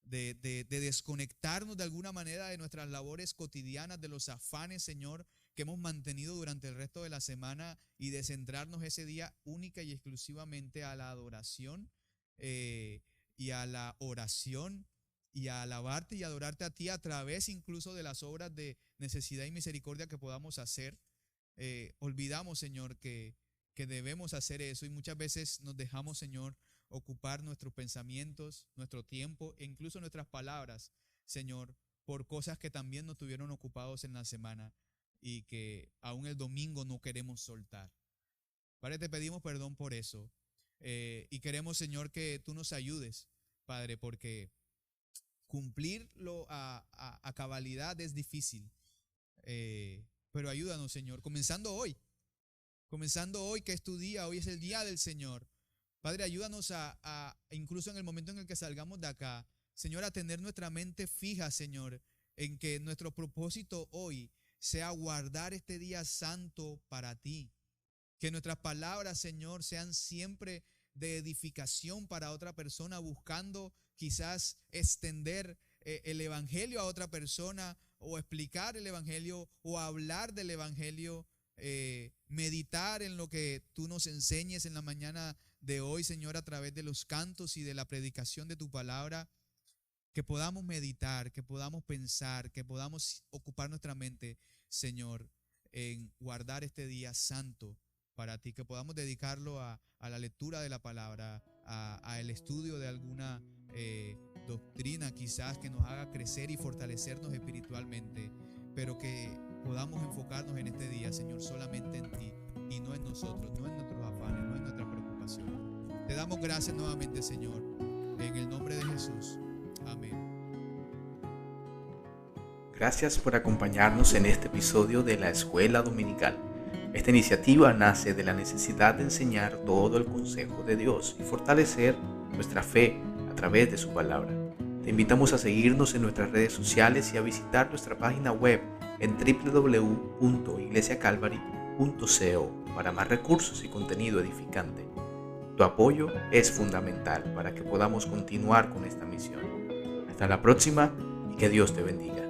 de desconectarnos de alguna manera de nuestras labores cotidianas, de los afanes, Señor, que hemos mantenido durante el resto de la semana y de centrarnos ese día única y exclusivamente a la adoración y a la oración y a alabarte y adorarte a ti a través incluso de las obras de necesidad y misericordia que podamos hacer. Olvidamos, Señor, que debemos hacer eso y muchas veces nos dejamos, Señor, ocupar nuestros pensamientos, nuestro tiempo e incluso nuestras palabras, Señor, por cosas que también nos tuvieron ocupados en la semana y que aún el domingo no queremos soltar. Padre, te pedimos perdón por eso y queremos, Señor, que tú nos ayudes, Padre, porque cumplirlo a cabalidad es difícil, pero ayúdanos, Señor, comenzando hoy que es tu día, hoy es el día del Señor. Padre, ayúdanos incluso en el momento en el que salgamos de acá, Señor, a tener nuestra mente fija, Señor, en que nuestro propósito hoy sea guardar este día santo para ti. Que nuestras palabras, Señor, sean siempre de edificación para otra persona, buscando quizás extender el evangelio a otra persona o explicar el evangelio o hablar del evangelio, meditar en lo que tú nos enseñes en la mañana de hoy, Señor, a través de los cantos y de la predicación de tu palabra, que podamos meditar, que podamos pensar, que podamos ocupar nuestra mente, Señor, en guardar este día santo para ti, que podamos dedicarlo a la lectura de la palabra, a el estudio de alguna doctrina quizás que nos haga crecer y fortalecernos espiritualmente, pero que podamos enfocarnos en este día, Señor, solamente en ti y no en nosotros, no en nuestros afanes, no en nuestras preocupaciones. Te damos gracias nuevamente, Señor, en el nombre de Jesús. Amén. Gracias por acompañarnos en este episodio de la Escuela Dominical. Esta iniciativa nace de la necesidad de enseñar todo el consejo de Dios y fortalecer nuestra fe a través de su palabra. Te invitamos a seguirnos en nuestras redes sociales y a visitar nuestra página web en www.iglesiacalvary.co para más recursos y contenido edificante. Tu apoyo es fundamental para que podamos continuar con esta misión. Hasta la próxima y que Dios te bendiga.